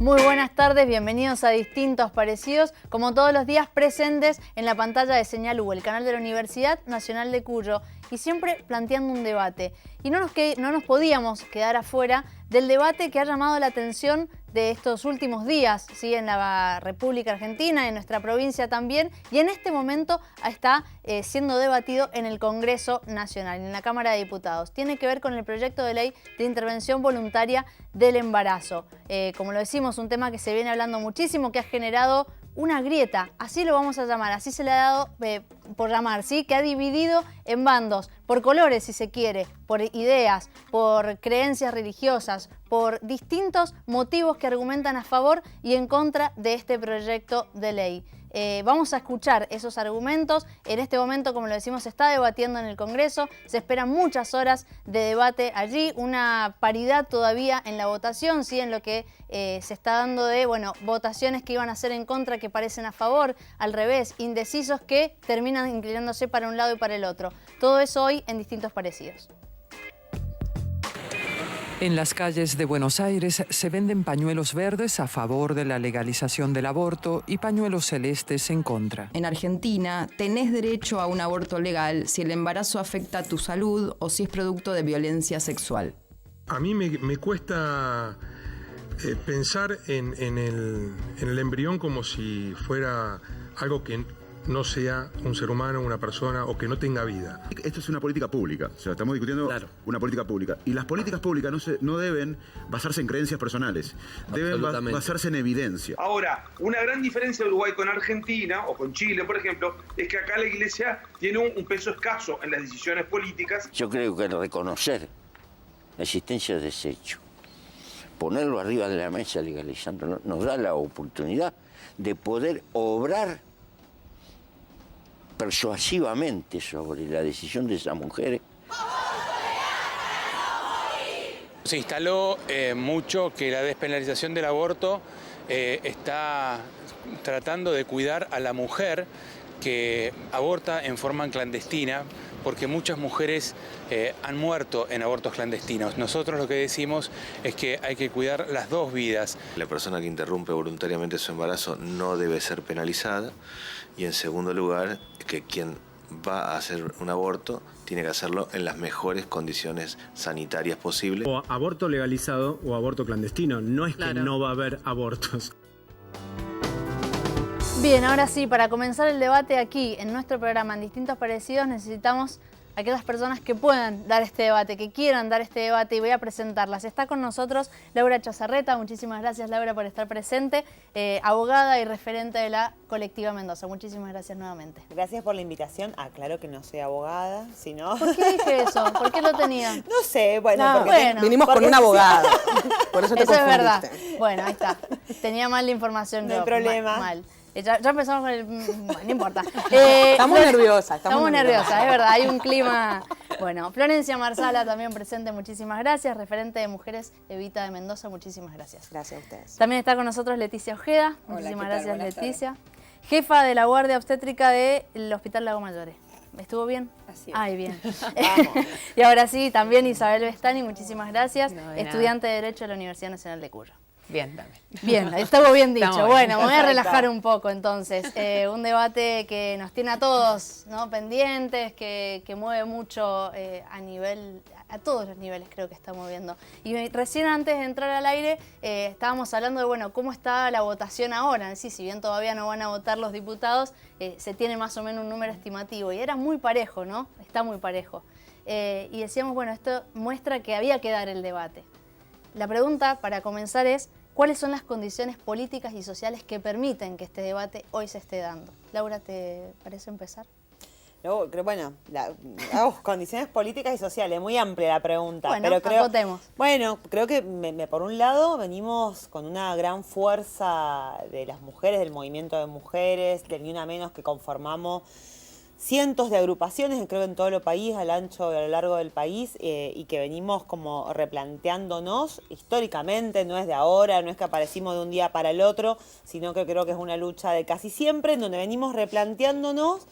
Muy buenas tardes, bienvenidos a Distintos Parecidos, como todos los días presentes en la pantalla de Señal U, el canal de la Universidad Nacional de Cuyo, y siempre planteando un debate. Y no nos podíamos quedar afuera del debate que ha llamado la atención de estos últimos días, ¿sí? En la República Argentina, en nuestra provincia también, y en este momento está siendo debatido en el Congreso Nacional, en la Cámara de Diputados. Tiene que ver con el proyecto de ley de intervención voluntaria del embarazo. Como lo decimos, un tema que se viene hablando muchísimo, que ha generado una grieta, así lo vamos a llamar, así se le ha dado por llamar, ¿sí? Que ha dividido en bandos, por colores si se quiere, por ideas, por creencias religiosas, por distintos motivos que argumentan a favor y en contra de este proyecto de ley. Vamos a escuchar esos argumentos. En este momento, como lo decimos, se está debatiendo en el Congreso, se esperan muchas horas de debate allí, una paridad todavía en la votación, ¿sí? En lo que se está dando de, votaciones que iban a ser en contra, que parecen a favor, al revés, indecisos que terminan inclinándose para un lado y para el otro. Todo eso hoy en Distintos Parecidos. En las calles de Buenos Aires se venden pañuelos verdes a favor de la legalización del aborto y pañuelos celestes en contra. En Argentina tenés derecho a un aborto legal si el embarazo afecta a tu salud o si es producto de violencia sexual. A mí me cuesta pensar en el embrión como si fuera algo que no sea un ser humano, una persona o que no tenga vida. Esto es una política pública, o sea, estamos discutiendo una política pública. Y las políticas públicas no deben basarse en creencias personales, deben basarse en evidencia. Ahora, una gran diferencia de Uruguay con Argentina o con Chile, por ejemplo, es que acá la Iglesia tiene un peso escaso en las decisiones políticas. Yo creo que reconocer la existencia de ese hecho, ponerlo arriba de la mesa legalizándolo, nos da la oportunidad de poder obrar persuasivamente sobre la decisión de esas mujeres. Se instaló mucho que la despenalización del aborto está tratando de cuidar a la mujer que aborta en forma clandestina, porque muchas mujeres han muerto en abortos clandestinos. Nosotros lo que decimos es que hay que cuidar las dos vidas. La persona que interrumpe voluntariamente su embarazo no debe ser penalizada, y en segundo lugar, que quien va a hacer un aborto tiene que hacerlo en las mejores condiciones sanitarias posibles. O aborto legalizado o aborto clandestino, no es que no va a haber abortos. Bien, ahora sí, para comenzar el debate aquí en nuestro programa en Distintos Parecidos necesitamos a aquellas personas que puedan dar este debate, que quieran dar este debate, y voy a presentarlas. Está con nosotros Laura Chazarreta. Muchísimas gracias, Laura, por estar presente, abogada y referente de la Colectiva Mendoza. Muchísimas gracias nuevamente. Gracias por la invitación. Claro que no soy abogada, sino... ¿Por qué dije eso? ¿Por qué lo tenía? No sé, porque vinimos con una abogada. Por eso te eso confundiste. Es verdad. Bueno, ahí está. Tenía mal la información. No hay problema. Mal. Ya empezamos con el... Bueno, no importa. Estamos nerviosas. Estamos nerviosas, es verdad. Hay un clima... Bueno, Florencia Marsala también presente. Muchísimas gracias. Referente de Mujeres Evita de Mendoza. Muchísimas gracias. Gracias a ustedes. También está con nosotros Leticia Ojeda. Muchísimas gracias, Buenas Leticia. tardes. Jefa de la Guardia Obstétrica del Hospital Lago Mayor. ¿Estuvo bien? Así es. Ay, bien. Y ahora sí, también Isabel Bestani. Muchísimas gracias. Estudiante de Derecho de la Universidad Nacional de Cuyo. Bien, dame. Bien, estuvo bien dicho. Estamos Bueno, me voy a relajar un poco entonces. Un debate que nos tiene a todos, ¿no? Pendientes, que mueve mucho a todos los niveles creo que está moviendo. Y recién antes de entrar al aire estábamos hablando de, cómo está la votación ahora. Sí, si bien todavía no van a votar los diputados, se tiene más o menos un número estimativo. Y era muy parejo, ¿no? Está muy parejo. Y decíamos, esto muestra que había que dar el debate. La pregunta para comenzar es, ¿cuáles son las condiciones políticas y sociales que permiten que este debate hoy se esté dando? Laura, ¿te parece empezar? No, condiciones políticas y sociales, muy amplia la pregunta. Bueno, pero creo, acotemos. Bueno, creo que por un lado venimos con una gran fuerza de las mujeres, del movimiento de mujeres, del Ni Una Menos, que conformamos cientos de agrupaciones, creo que en todo el país, al ancho y a lo largo del país, y que venimos como replanteándonos históricamente, no es de ahora, no es que aparecimos de un día para el otro, sino que creo que es una lucha de casi siempre, en donde venimos replanteándonos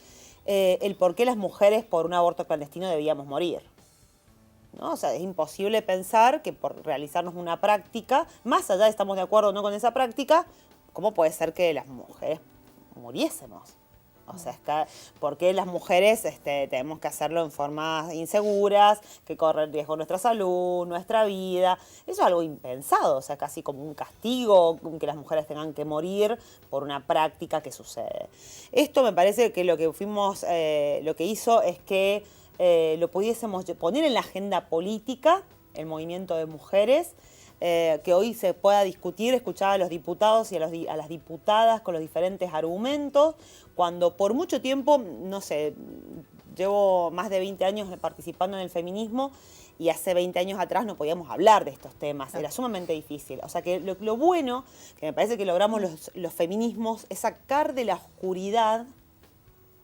el por qué las mujeres por un aborto clandestino debíamos morir. ¿no? O sea, es imposible pensar que por realizarnos una práctica, más allá de estamos de acuerdo o no con esa práctica, ¿cómo puede ser que las mujeres muriésemos? O sea, ¿por qué las mujeres tenemos que hacerlo en formas inseguras, que corren riesgo nuestra salud, nuestra vida? Eso es algo impensado, o sea, casi como un castigo, que las mujeres tengan que morir por una práctica que sucede. Esto me parece que lo que hizo es que lo pudiésemos poner en la agenda política, el movimiento de mujeres, que hoy se pueda discutir, escuchar a los diputados y a las diputadas con los diferentes argumentos, cuando por mucho tiempo, no sé, llevo más de 20 años participando en el feminismo y hace 20 años atrás no podíamos hablar de estos temas, era sumamente difícil. O sea que lo bueno, que me parece que logramos los feminismos, es sacar de la oscuridad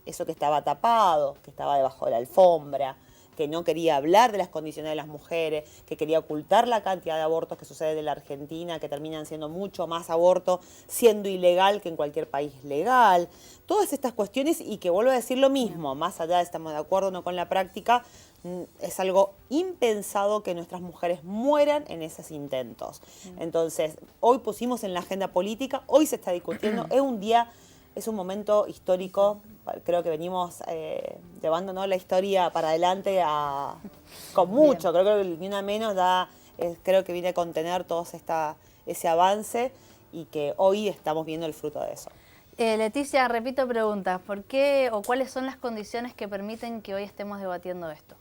eso que estaba tapado, que estaba debajo de la alfombra, que no quería hablar de las condiciones de las mujeres, que quería ocultar la cantidad de abortos que suceden en la Argentina, que terminan siendo mucho más abortos, siendo ilegal que en cualquier país legal. Todas estas cuestiones, y que vuelvo a decir lo mismo, más allá de estamos de acuerdo o no con la práctica, es algo impensado que nuestras mujeres mueran en esos intentos. Entonces, hoy pusimos en la agenda política, hoy se está discutiendo, es un momento histórico, creo que venimos llevando, ¿no?, la historia para adelante con mucho. Creo que Ni Una Menos creo que viene a contener todo ese avance y que hoy estamos viendo el fruto de eso. Leticia, repito preguntas. ¿Por qué o cuáles son las condiciones que permiten que hoy estemos debatiendo esto?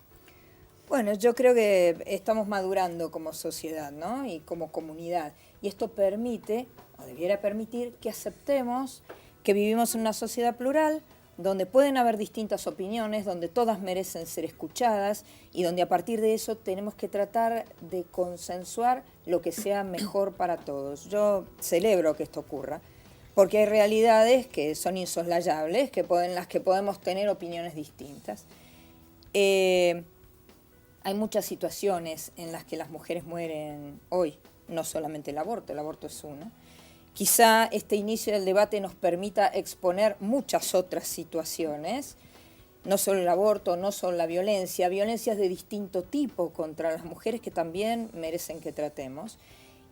Bueno, yo creo que estamos madurando como sociedad, ¿no?, y como comunidad. Y esto permite, o debiera permitir, que aceptemos que vivimos en una sociedad plural, donde pueden haber distintas opiniones, donde todas merecen ser escuchadas y donde a partir de eso tenemos que tratar de consensuar lo que sea mejor para todos. Yo celebro que esto ocurra, porque hay realidades que son insoslayables, las que podemos tener opiniones distintas. Hay muchas situaciones en las que las mujeres mueren hoy, no solamente el aborto es una. Quizá este inicio del debate nos permita exponer muchas otras situaciones, no solo el aborto, no solo la violencia, violencias de distinto tipo contra las mujeres que también merecen que tratemos,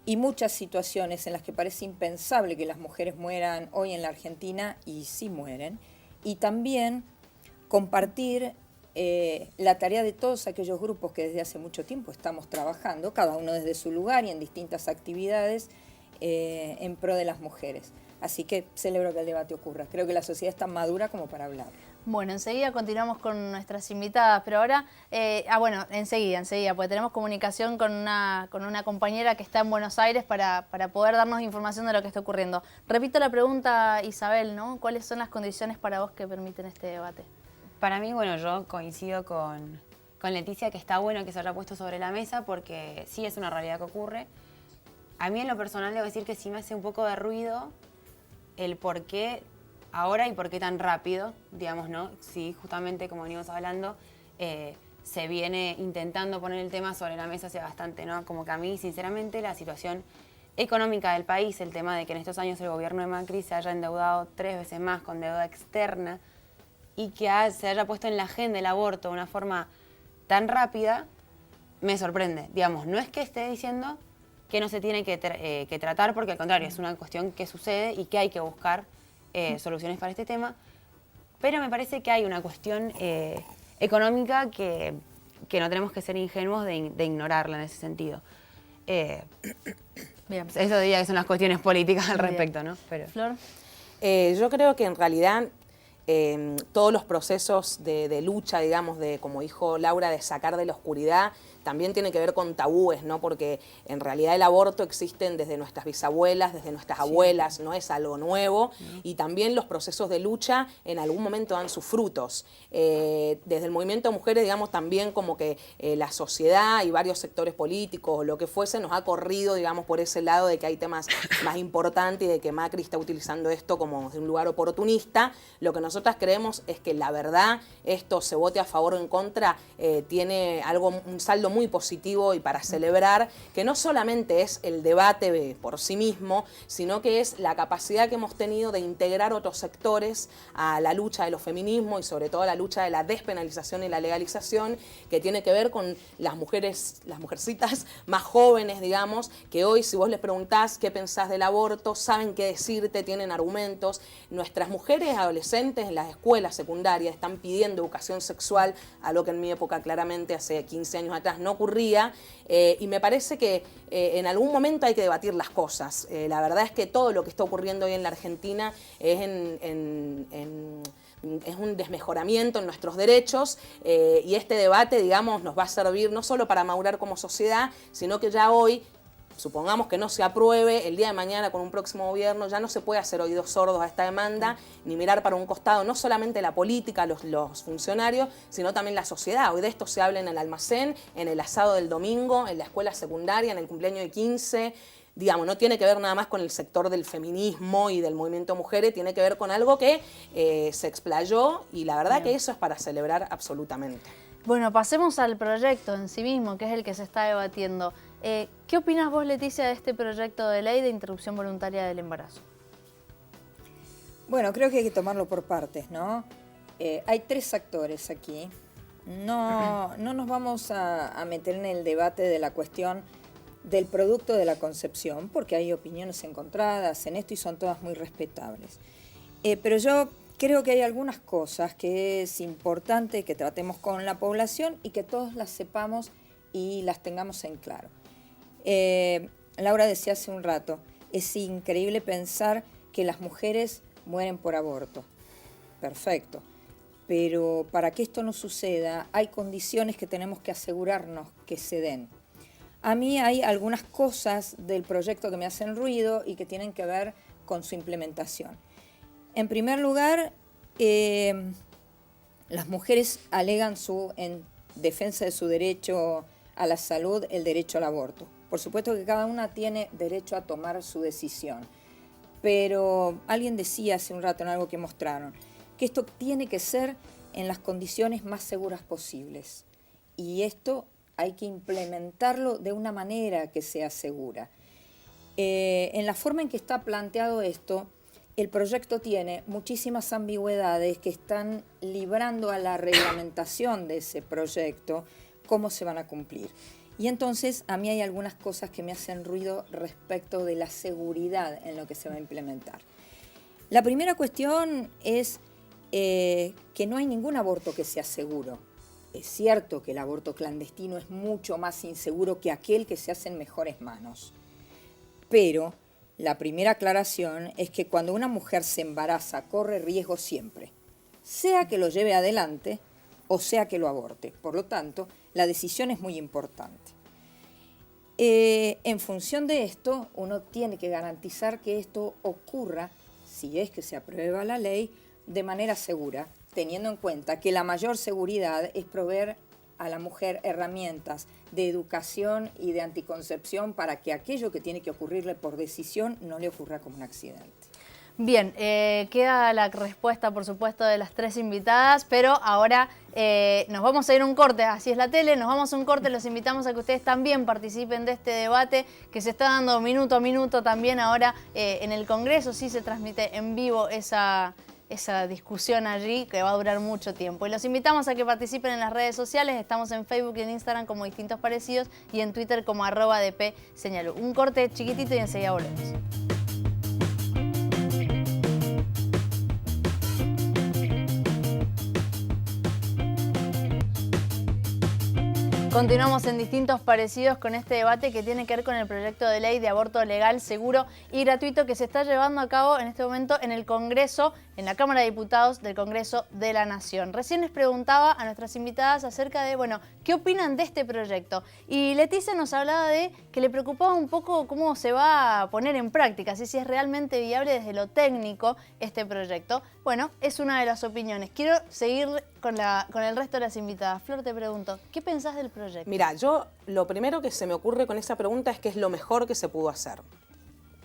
y muchas situaciones en las que parece impensable que las mujeres mueran hoy en la Argentina, y sí mueren, y también compartir la tarea de todos aquellos grupos que desde hace mucho tiempo estamos trabajando, cada uno desde su lugar y en distintas actividades, en pro de las mujeres. Así que celebro que el debate ocurra. Creo que la sociedad está madura como para hablar. Bueno, enseguida continuamos con nuestras invitadas, pero ahora, enseguida, porque tenemos comunicación con una compañera que está en Buenos Aires para poder darnos información de lo que está ocurriendo. Repito la pregunta, Isabel, ¿no? ¿Cuáles son las condiciones para vos que permiten este debate? Para mí, bueno, yo coincido con Leticia que está bueno que se haya puesto sobre la mesa porque sí es una realidad que ocurre. A mí en lo personal debo decir que sí me hace un poco de ruido el por qué ahora y por qué tan rápido, digamos, ¿no? Sí, justamente como venimos hablando, se viene intentando poner el tema sobre la mesa hace bastante, ¿no? Como que a mí, sinceramente, la situación económica del país, el tema de que en estos años el gobierno de Macri se haya endeudado 3 veces más con deuda externa y que se haya puesto en la agenda el aborto de una forma tan rápida, me sorprende. Digamos, no es que esté diciendo que no se tiene que tratar, porque al contrario, es una cuestión que sucede y que hay que buscar soluciones para este tema, pero me parece que hay una cuestión económica que no tenemos que ser ingenuos de ignorarla en ese sentido. Bien. Eso diría que son las cuestiones políticas al respecto, ¿no? Pero... Flor. Yo creo que en realidad todos los procesos de lucha, digamos, como dijo Laura, de sacar de la oscuridad, también tiene que ver con tabúes, ¿no? Porque en realidad el aborto existe desde nuestras bisabuelas, desde nuestras abuelas, no es algo nuevo, y también los procesos de lucha en algún momento dan sus frutos. Desde el movimiento de mujeres, digamos, también como que la sociedad y varios sectores políticos o lo que fuese nos ha corrido, digamos, por ese lado de que hay temas más importantes y de que Macri está utilizando esto como de un lugar oportunista. Lo que nosotros nosotras creemos es que la verdad, esto se vote a favor o en contra, tiene un saldo muy positivo y para celebrar, que no solamente es el debate por sí mismo, sino que es la capacidad que hemos tenido de integrar otros sectores a la lucha de los feminismos y sobre todo a la lucha de la despenalización y la legalización, que tiene que ver con las mujercitas más jóvenes, digamos, que hoy si vos les preguntás qué pensás del aborto, saben qué decirte, tienen argumentos. Nuestras mujeres adolescentes en las escuelas secundarias están pidiendo educación sexual, algo que en mi época claramente hace 15 años atrás no ocurría, y me parece que en algún momento hay que debatir las cosas. La verdad es que todo lo que está ocurriendo hoy en la Argentina es es un desmejoramiento en nuestros derechos y este debate, digamos, nos va a servir no solo para madurar como sociedad, sino que ya hoy, supongamos que no se apruebe, el día de mañana con un próximo gobierno ya no se puede hacer oídos sordos a esta demanda, ni mirar para un costado, no solamente la política, los funcionarios, sino también la sociedad. Hoy de esto se habla en el almacén, en el asado del domingo, en la escuela secundaria, en el cumpleaños de 15, digamos, no tiene que ver nada más con el sector del feminismo y del movimiento mujeres, tiene que ver con algo que se explayó y la verdad que eso es para celebrar absolutamente. Bueno, pasemos al proyecto en sí mismo, que es el que se está debatiendo. ¿Qué opinas vos, Leticia, de este proyecto de ley de interrupción voluntaria del embarazo? Bueno, creo que hay que tomarlo por partes, ¿no? Hay 3 actores aquí. No nos vamos a meter en el debate de la cuestión del producto de la concepción, porque hay opiniones encontradas en esto y son todas muy respetables. Pero yo creo que hay algunas cosas que es importante que tratemos con la población y que todos las sepamos y las tengamos en claro. Laura decía hace un rato, es increíble pensar que las mujeres mueren por aborto. Perfecto. Pero para que esto no suceda, hay condiciones que tenemos que asegurarnos que se den. A mí hay algunas cosas del proyecto que me hacen ruido y que tienen que ver con su implementación. En primer lugar, las mujeres alegan en defensa de su derecho a la salud, el derecho al aborto. Por supuesto que cada una tiene derecho a tomar su decisión, pero alguien decía hace un rato en algo que mostraron, que esto tiene que ser en las condiciones más seguras posibles. Y esto hay que implementarlo de una manera que sea segura. En la forma en que está planteado esto, el proyecto tiene muchísimas ambigüedades que están librando a la reglamentación de ese proyecto cómo se van a cumplir. Y entonces a mí hay algunas cosas que me hacen ruido respecto de la seguridad en lo que se va a implementar. La primera cuestión es que no hay ningún aborto que sea seguro. Es cierto que el aborto clandestino es mucho más inseguro que aquel que se hace en mejores manos. Pero la primera aclaración es que cuando una mujer se embaraza corre riesgo siempre, sea que lo lleve adelante o sea que lo aborte. Por lo tanto, la decisión es muy importante. En función de esto, uno tiene que garantizar que esto ocurra, si es que se aprueba la ley, de manera segura, teniendo en cuenta que la mayor seguridad es proveer a la mujer herramientas de educación y de anticoncepción para que aquello que tiene que ocurrirle por decisión no le ocurra como un accidente. Bien, queda la respuesta, por supuesto, de las 3 invitadas, pero ahora nos vamos a ir a un corte, así es la tele, nos vamos a un corte, los invitamos a que ustedes también participen de este debate que se está dando minuto a minuto también ahora en el Congreso, sí se transmite en vivo esa discusión allí que va a durar mucho tiempo. Y los invitamos a que participen en las redes sociales, estamos en Facebook y en Instagram como Distintos Parecidos y en Twitter como @dpseñalú. Un corte chiquitito y enseguida volvemos. Continuamos en Distintos Parecidos con este debate que tiene que ver con el proyecto de ley de aborto legal, seguro y gratuito que se está llevando a cabo en este momento en el Congreso, en la Cámara de Diputados del Congreso de la Nación. Recién les preguntaba a nuestras invitadas acerca de, bueno, ¿qué opinan de este proyecto? Y Leticia nos hablaba de que le preocupaba un poco cómo se va a poner en práctica, si es realmente viable desde lo técnico este proyecto. Bueno, es una de las opiniones. Quiero seguir con el resto de las invitadas. Flor, te pregunto, ¿qué pensás del proyecto? Mira, yo lo primero que se me ocurre con esa pregunta es que es lo mejor que se pudo hacer.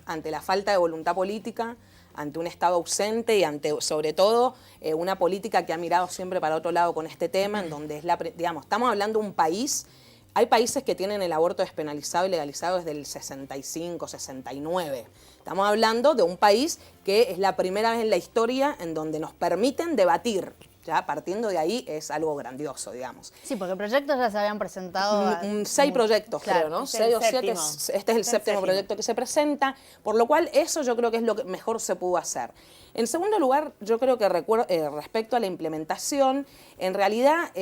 Ante la falta de voluntad política, ante un Estado ausente y ante, sobre todo, una política que ha mirado siempre para otro lado con este tema, en donde es digamos, estamos hablando de un país. Hay países que tienen el aborto despenalizado y legalizado desde el 65, 69. Estamos hablando de un país que es la primera vez en la historia en donde nos permiten debatir. Ya partiendo de ahí es algo grandioso, digamos. Sí, porque proyectos ya se habían presentado. 6 proyectos, claro, creo, ¿no? 6 o 7. Este es el séptimo proyecto que se presenta, por lo cual eso yo creo que es lo que mejor se pudo hacer. En segundo lugar, yo creo que respecto a la implementación, en realidad,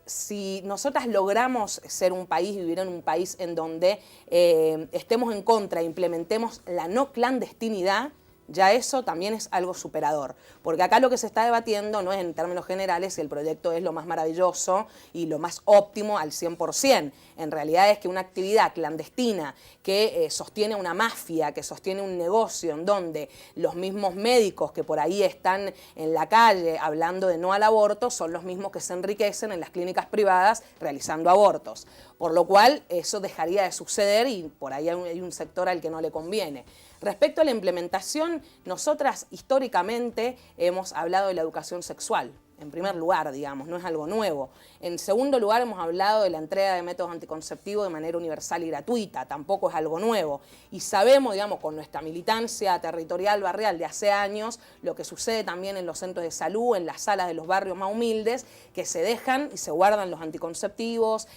si nosotras logramos ser un país, vivir en un país en donde estemos en contra e implementemos la no clandestinidad, ya eso también es algo superador. Porque acá lo que se está debatiendo no es en términos generales si el proyecto es lo más maravilloso y lo más óptimo al 100%. En realidad es que una actividad clandestina que sostiene una mafia, que sostiene un negocio en donde los mismos médicos que por ahí están en la calle hablando de no al aborto son los mismos que se enriquecen en las clínicas privadas realizando abortos. Por lo cual eso dejaría de suceder y por ahí hay un sector al que no le conviene. Respecto a la implementación, nosotras históricamente hemos hablado de la educación sexual. En primer lugar, digamos, no es algo nuevo. En segundo lugar, hemos hablado de la entrega de métodos anticonceptivos de manera universal y gratuita, tampoco es algo nuevo. Y sabemos, digamos, con nuestra militancia territorial, barrial de hace años, lo que sucede también en los centros de salud, en las salas de los barrios más humildes, que se dejan y se guardan los anticonceptivos,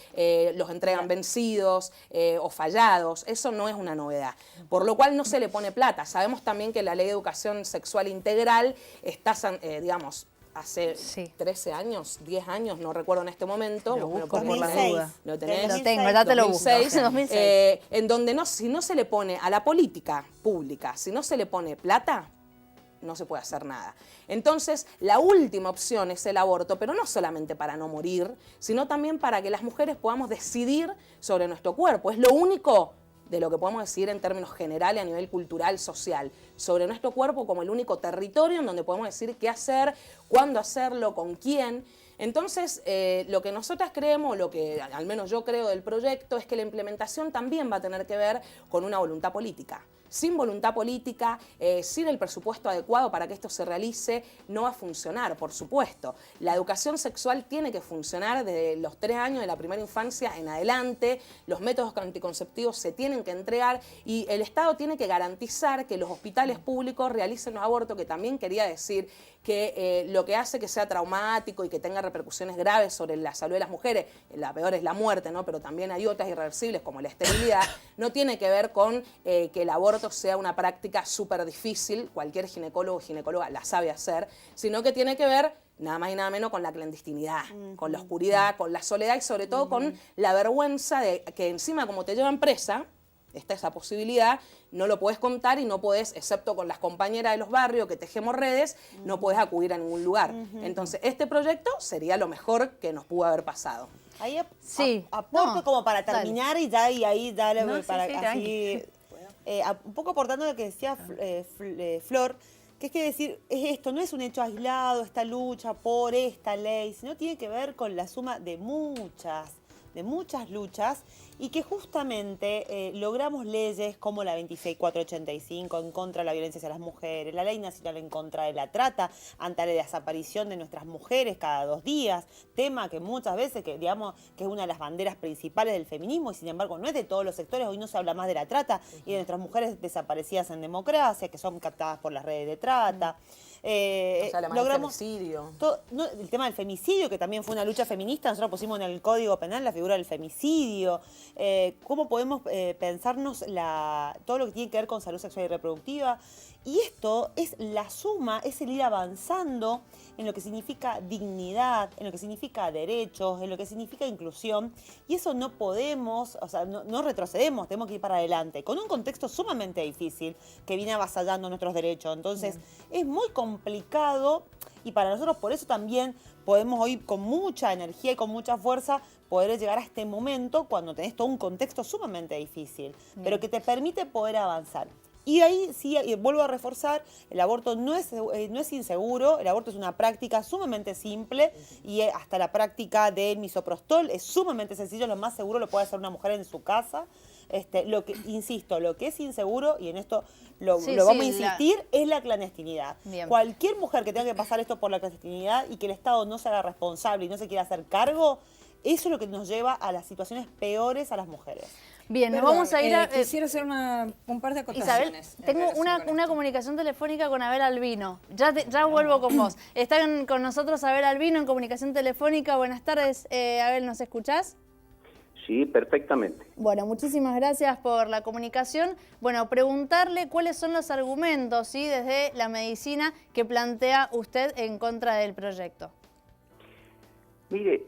los entregan vencidos o fallados. Eso no es una novedad. Por lo cual no se le pone plata. Sabemos también que la Ley de Educación Sexual Integral está, digamos, hace 13 años, 10 años, no recuerdo en este momento. Lo busco por la duda. ¿Lo tenés? Lo tengo, ya te lo busco. 2006, en donde si no se le pone a la política pública, si no se le pone plata, no se puede hacer nada. Entonces, la última opción es el aborto, pero no solamente para no morir, sino también para que las mujeres podamos decidir sobre nuestro cuerpo. Es lo único de lo que podemos decir en términos generales a nivel cultural, social, sobre nuestro cuerpo como el único territorio en donde podemos decir qué hacer, cuándo hacerlo, con quién. Entonces, lo que nosotras creemos, lo que al menos yo creo del proyecto, es que la implementación también va a tener que ver con una voluntad política. Sin voluntad política, sin el presupuesto adecuado para que esto se realice, no va a funcionar, por supuesto. La educación sexual tiene que funcionar desde los 3 años de la primera infancia en adelante, los métodos anticonceptivos se tienen que entregar y el Estado tiene que garantizar que los hospitales públicos realicen los abortos, que también quería decir que lo que hace que sea traumático y que tenga repercusiones graves sobre la salud de las mujeres, la peor es la muerte, ¿no? Pero también hay otras irreversibles como la esterilidad, no tiene que ver con que el aborto sea una práctica súper difícil, cualquier ginecólogo o ginecóloga la sabe hacer, sino que tiene que ver nada más y nada menos con la clandestinidad, con la oscuridad, con la soledad y sobre todo con la vergüenza de que encima como te llevan presa, está esa posibilidad, no lo podés contar y no podés, excepto con las compañeras de los barrios que tejemos redes, no podés acudir a ningún lugar. Entonces, este proyecto sería lo mejor que nos pudo haber pasado. Ahí aporto como para terminar y ya y ahí darle para así un poco aportando lo que decía Flor, que es que decir, esto no es un hecho aislado, esta lucha por esta ley, sino tiene que ver con la suma de muchas luchas y que justamente logramos leyes como la 26485 en contra de la violencia hacia las mujeres, la ley nacional en contra de la trata, ante la desaparición de nuestras mujeres cada 2 días, tema que muchas veces, que digamos que es una de las banderas principales del feminismo y sin embargo no es de todos los sectores, hoy no se habla más de la trata y de nuestras mujeres desaparecidas en democracia, que son captadas por las redes de trata. Logramos femicidio. El tema del femicidio, que también fue una lucha feminista, nosotros pusimos en el Código Penal la figura del femicidio. ¿Cómo podemos pensarnos todo lo que tiene que ver con salud sexual y reproductiva? Y esto es la suma, es el ir avanzando en lo que significa dignidad, en lo que significa derechos, en lo que significa inclusión. Y eso no podemos, o sea, no retrocedemos, tenemos que ir para adelante, con un contexto sumamente difícil que viene avasallando nuestros derechos. Entonces, es muy complicado y para nosotros por eso también podemos hoy con mucha energía y con mucha fuerza poder llegar a este momento cuando tenés todo un contexto sumamente difícil, pero que te permite poder avanzar. Y ahí sí, vuelvo a reforzar, el aborto no es inseguro, el aborto es una práctica sumamente simple y hasta la práctica del misoprostol es sumamente sencillo, lo más seguro lo puede hacer una mujer en su casa. Lo que, insisto, lo que es inseguro, y en esto lo Sí, vamos a sí, insistir, es la clandestinidad. Bien. Cualquier mujer que tenga que pasar esto por la clandestinidad y que el Estado no se haga responsable y no se quiera hacer cargo, eso es lo que nos lleva a las situaciones peores a las mujeres. Bien, Perdón, nos vamos a ir a... quisiera hacer un par de Isabel, acotaciones. tengo una comunicación telefónica con Abel Albino. Ya vuelvo con vos. Está con nosotros Abel Albino en comunicación telefónica. Buenas tardes, Abel, ¿nos escuchás? Sí, perfectamente. Bueno, muchísimas gracias por la comunicación. Bueno, preguntarle cuáles son los argumentos, ¿sí?, desde la medicina que plantea usted en contra del proyecto. Mire,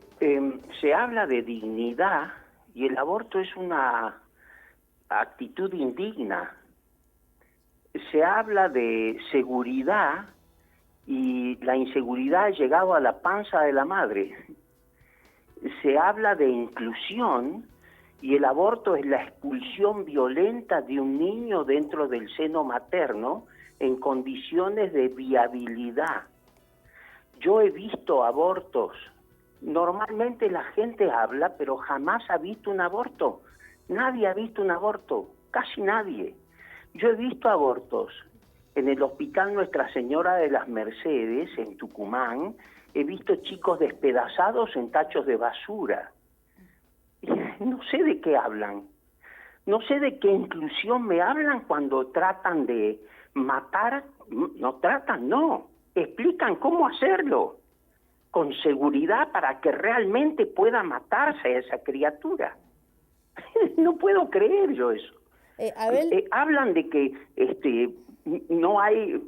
se habla de dignidad y el aborto es una actitud indigna. Se habla de seguridad y la inseguridad ha llegado a la panza de la madre. Se habla de inclusión y el aborto es la expulsión violenta de un niño dentro del seno materno en condiciones de viabilidad. Yo he visto abortos. Normalmente la gente habla, pero jamás ha visto un aborto. Nadie ha visto un aborto, casi nadie. Yo he visto abortos en el Hospital Nuestra Señora de las Mercedes, en Tucumán. He visto chicos despedazados en tachos de basura. No sé de qué hablan. No sé de qué inclusión me hablan cuando tratan de matar. No. Explican cómo hacerlo con seguridad para que realmente pueda matarse a esa criatura. No puedo creer yo eso. Abel... hablan de que no hay,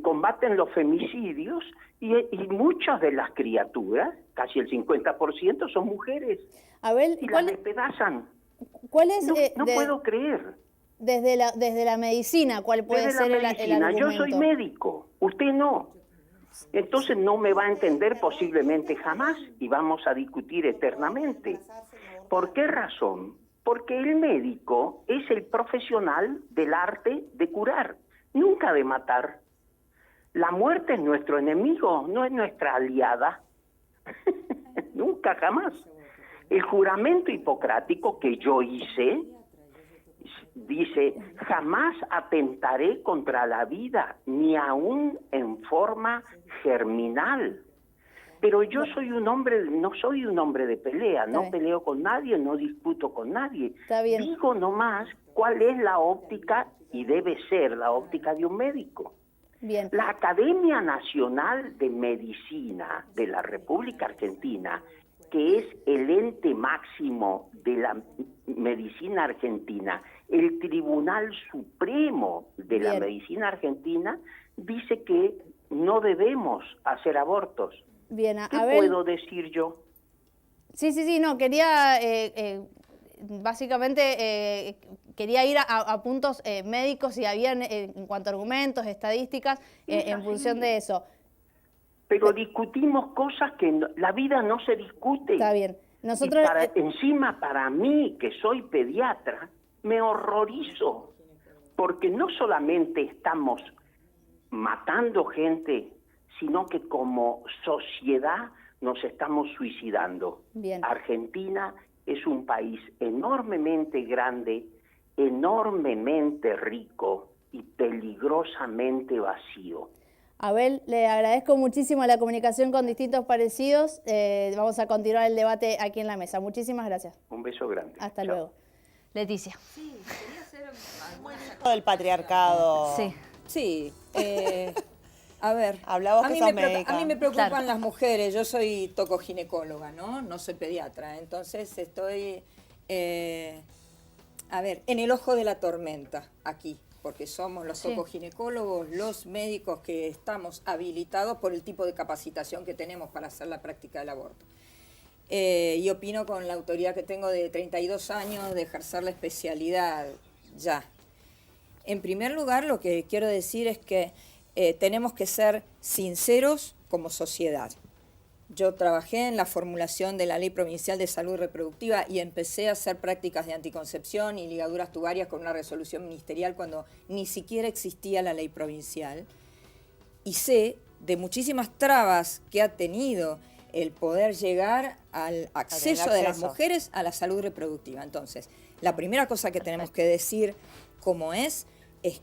combaten los femicidios y muchas de las criaturas, casi el 50%, son mujeres. Abel, y las despedazan. ¿Cuál es? No puedo creer. Desde la medicina, ¿cuál puede ser el argumento? Yo soy médico, usted no. Entonces no me va a entender posiblemente jamás y vamos a discutir eternamente. ¿Por qué razón? Porque el médico es el profesional del arte de curar, nunca de matar. La muerte es nuestro enemigo, no es nuestra aliada. Nunca, jamás. El juramento hipocrático que yo hice dice: jamás atentaré contra la vida, ni aún en forma germinal. Pero yo soy un hombre, no soy un hombre de pelea, no peleo con nadie, no discuto con nadie. Digo nomás cuál es la óptica, y debe ser la óptica de un médico. Bien. La Academia Nacional de Medicina de la República Argentina, que es el ente máximo de la medicina argentina, el Tribunal Supremo de la Medicina Argentina, dice que no debemos hacer abortos. Bien, ¿Qué puedo decir yo? Sí, no, quería, básicamente, quería ir a puntos médicos y habían, en cuanto a argumentos, estadísticas, en función de eso. Pero discutimos cosas que la vida no se discute. Está bien. Nosotros... encima, para mí, que soy pediatra, me horrorizo, porque no solamente estamos matando gente, sino que como sociedad nos estamos suicidando. Bien. Argentina es un país enormemente grande, enormemente rico y peligrosamente vacío. Abel, le agradezco muchísimo la comunicación con Distintos Parecidos. Vamos a continuar el debate aquí en la mesa. Muchísimas gracias. Un beso grande. Hasta luego. Leticia. Sí, quería hacer del patriarcado. Sí. A ver, a mí me preocupan las mujeres. Yo soy tocoginecóloga, ¿no? No soy pediatra. Entonces estoy, en el ojo de la tormenta aquí, porque somos los tocoginecólogos, los médicos que estamos habilitados por el tipo de capacitación que tenemos para hacer la práctica del aborto. Y opino con la autoridad que tengo de 32 años de ejercer la especialidad ya. En primer lugar, lo que quiero decir es que tenemos que ser sinceros como sociedad. Yo trabajé en la formulación de la Ley Provincial de Salud Reproductiva y empecé a hacer prácticas de anticoncepción y ligaduras tubarias con una resolución ministerial cuando ni siquiera existía la ley provincial. Y sé de muchísimas trabas que ha tenido el poder llegar al acceso de las mujeres a la salud reproductiva. Entonces, la primera cosa que tenemos que decir como es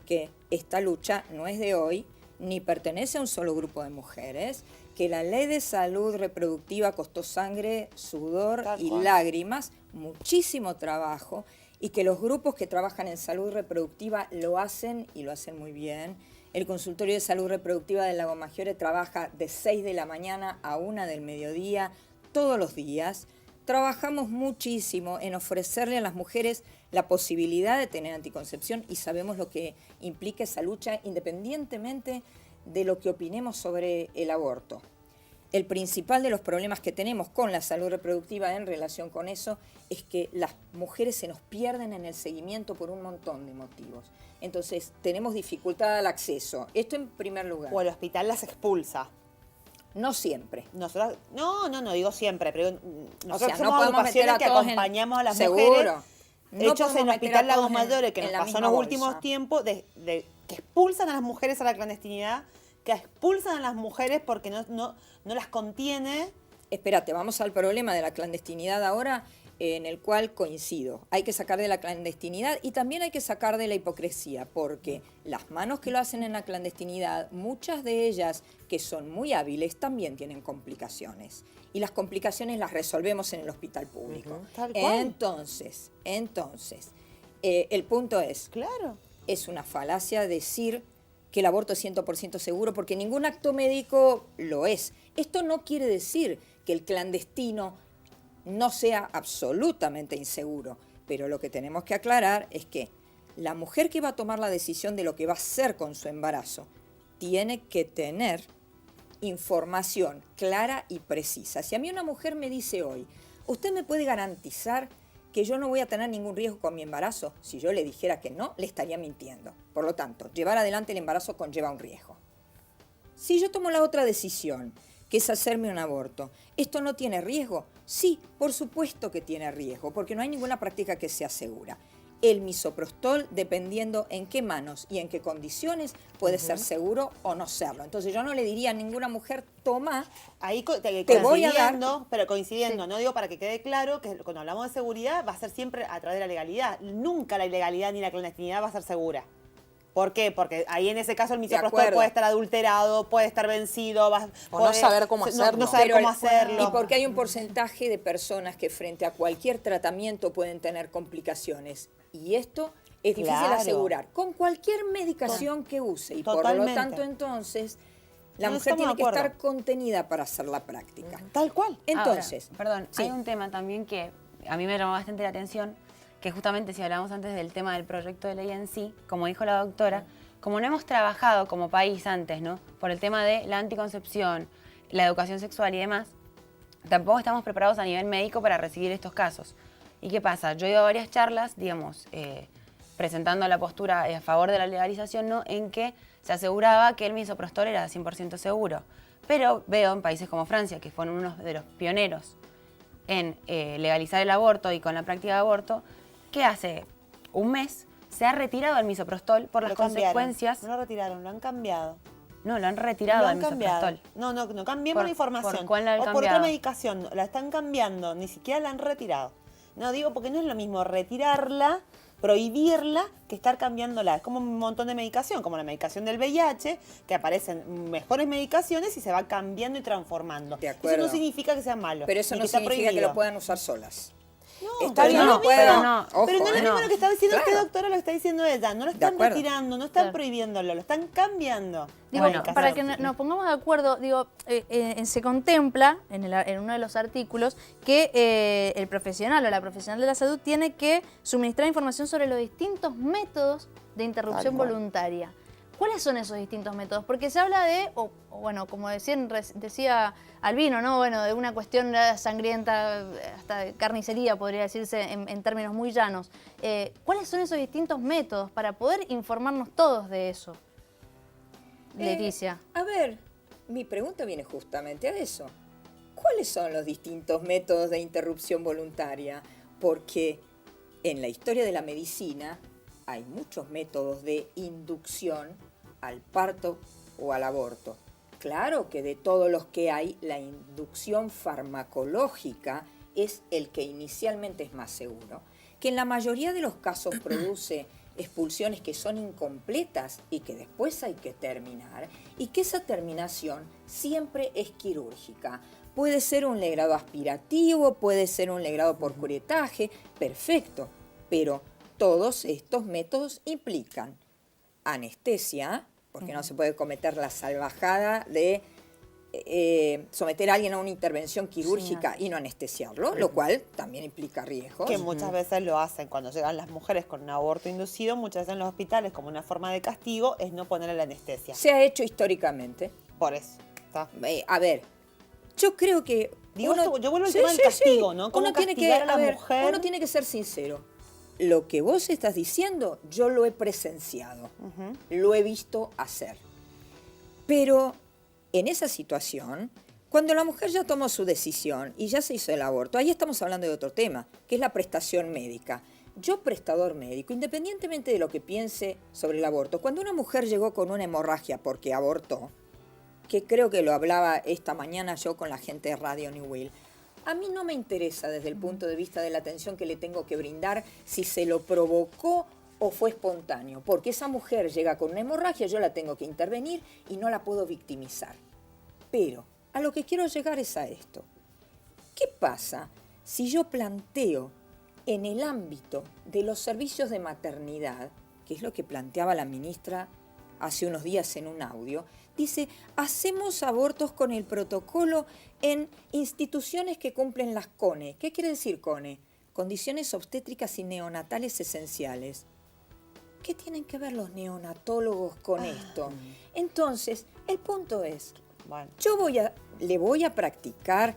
que esta lucha no es de hoy, ni pertenece a un solo grupo de mujeres, que la ley de salud reproductiva costó sangre, sudor y lágrimas, muchísimo trabajo, y que los grupos que trabajan en salud reproductiva lo hacen y lo hacen muy bien. El consultorio de salud reproductiva del Lago Maggiore trabaja de 6 de la mañana a 1 del mediodía, todos los días. Trabajamos muchísimo en ofrecerle a las mujeres la posibilidad de tener anticoncepción y sabemos lo que implica esa lucha independientemente de lo que opinemos sobre el aborto. El principal de los problemas que tenemos con la salud reproductiva en relación con eso es que las mujeres se nos pierden en el seguimiento por un montón de motivos. Entonces, tenemos dificultad al acceso. Esto en primer lugar. O el hospital las expulsa. No siempre. Nosotras, no digo siempre, pero nosotros no somos podemos meter agrupaciones a que todos acompañamos a las seguro. mujeres. No Hechos podemos en el meter Hospital a Lagos todos Mayores que en nos la pasó en misma los últimos bolsa. tiempos, que expulsan a las mujeres a la clandestinidad, que expulsan a las mujeres porque no las contiene. Espérate, vamos al problema de la clandestinidad ahora, en el cual coincido. Hay que sacar de la clandestinidad y también hay que sacar de la hipocresía, porque las manos que lo hacen en la clandestinidad, muchas de ellas que son muy hábiles, también tienen complicaciones. Y las complicaciones las resolvemos en el hospital público. Tal cual. Entonces, el punto es, claro, es una falacia decir que el aborto es 100% seguro, porque ningún acto médico lo es. Esto no quiere decir que el clandestino no sea absolutamente inseguro, pero lo que tenemos que aclarar es que la mujer que va a tomar la decisión de lo que va a hacer con su embarazo tiene que tener información clara y precisa. Si a mí una mujer me dice hoy, ¿usted me puede garantizar que yo no voy a tener ningún riesgo con mi embarazo? Si yo le dijera que no, le estaría mintiendo. Por lo tanto, llevar adelante el embarazo conlleva un riesgo. Si yo tomo la otra decisión, que es hacerme un aborto, ¿esto no tiene riesgo? Sí, por supuesto que tiene riesgo, porque no hay ninguna práctica que sea segura. El misoprostol, dependiendo en qué manos y en qué condiciones, puede ser seguro o no serlo. Entonces yo no le diría a ninguna mujer, toma, ahí te voy a dar... Pero coincidiendo, no digo para que quede claro que cuando hablamos de seguridad va a ser siempre a través de la legalidad. Nunca la ilegalidad ni la clandestinidad va a ser segura. ¿Por qué? Porque ahí en ese caso el misoprostol puede estar adulterado, puede estar vencido, no saber cómo hacerlo. No saber cómo hacerlo. Y porque hay un porcentaje de personas que frente a cualquier tratamiento pueden tener complicaciones. Y esto es difícil asegurar. Con cualquier medicación que use. Y por lo tanto, entonces, la mujer tiene que estar contenida para hacer la práctica. Tal cual. Entonces, ahora, perdón, hay un tema también que a mí me llamó bastante la atención, que justamente si hablamos antes del tema del proyecto de ley en sí, como dijo la doctora, como no hemos trabajado como país antes, ¿no? Por el tema de la anticoncepción, la educación sexual y demás, tampoco estamos preparados a nivel médico para recibir estos casos. ¿Y qué pasa? Yo he ido a varias charlas, digamos, presentando la postura a favor de la legalización, ¿no? En que se aseguraba que el misoprostol era 100% seguro. Pero veo en países como Francia, que fueron uno de los pioneros en legalizar el aborto y con la práctica de aborto, que hace un mes se ha retirado el misoprostol por las consecuencias. No lo retiraron, lo han cambiado. No, lo han retirado el misoprostol. No cambiemos la información. ¿Por cuál la han cambiado? Por otra medicación, la están cambiando, ni siquiera la han retirado. No, digo porque no es lo mismo retirarla, prohibirla, que estar cambiándola. Es como un montón de medicación, como la medicación del VIH, que aparecen mejores medicaciones y se va cambiando y transformando. De acuerdo. Eso no significa que sea malo. Pero eso no significa que lo puedan usar solas. No, está bien, pero no es lo mismo lo que está diciendo usted, doctora, lo que está diciendo ella. No lo están retirando, no están prohibiéndolo, lo están cambiando. Digo, para que nos pongamos de acuerdo, digo, se contempla en uno de los artículos que el profesional o la profesional de la salud tiene que suministrar información sobre los distintos métodos de interrupción voluntaria. ¿Cuáles son esos distintos métodos? Porque se habla de, bueno, como decía Albino, ¿no? Bueno, de una cuestión sangrienta, hasta de carnicería, podría decirse en términos muy llanos. ¿Cuáles son esos distintos métodos para poder informarnos todos de eso? Leticia. A ver, mi pregunta viene justamente a eso. ¿Cuáles son los distintos métodos de interrupción voluntaria? Porque en la historia de la medicina hay muchos métodos de inducción al parto o al aborto. claro que de todos los que hay, la inducción farmacológica es el que inicialmente es más seguro, que en la mayoría de los casos produce expulsiones que son incompletas y que después hay que terminar, y que esa terminación siempre es quirúrgica. Puede ser un legrado aspirativo, puede ser un legrado por curetaje, perfecto, pero todos estos métodos implican anestesia, porque no se puede cometer la salvajada de someter a alguien a una intervención quirúrgica y no anestesiarlo, lo cual también implica riesgos. Que muchas veces lo hacen cuando llegan las mujeres con un aborto inducido, muchas veces en los hospitales, como una forma de castigo, es no ponerle la anestesia. Se ha hecho históricamente. Por eso. A ver, yo creo que... Digo, yo vuelvo al tema del castigo, ¿no? ¿Cómo castigar a la mujer? Uno tiene que ser sincero. Lo que vos estás diciendo, yo lo he presenciado, lo he visto hacer. Pero en esa situación, cuando la mujer ya tomó su decisión y ya se hizo el aborto, ahí estamos hablando de otro tema, que es la prestación médica. Yo, prestador médico, independientemente de lo que piense sobre el aborto, cuando una mujer llegó con una hemorragia porque abortó, que creo que lo hablaba esta mañana yo con la gente de Radio New Will, a mí no me interesa desde el punto de vista de la atención que le tengo que brindar si se lo provocó o fue espontáneo, porque esa mujer llega con una hemorragia, yo la tengo que intervenir y no la puedo victimizar. Pero a lo que quiero llegar es a esto. ¿Qué pasa si yo planteo en el ámbito de los servicios de maternidad, que es lo que planteaba la ministra hace unos días en un audio, dice, hacemos abortos con el protocolo en instituciones que cumplen las CONE. ¿Qué quiere decir CONE? Condiciones obstétricas y neonatales esenciales. ¿Qué tienen que ver los neonatólogos con esto? Entonces, el punto es, yo le voy a practicar,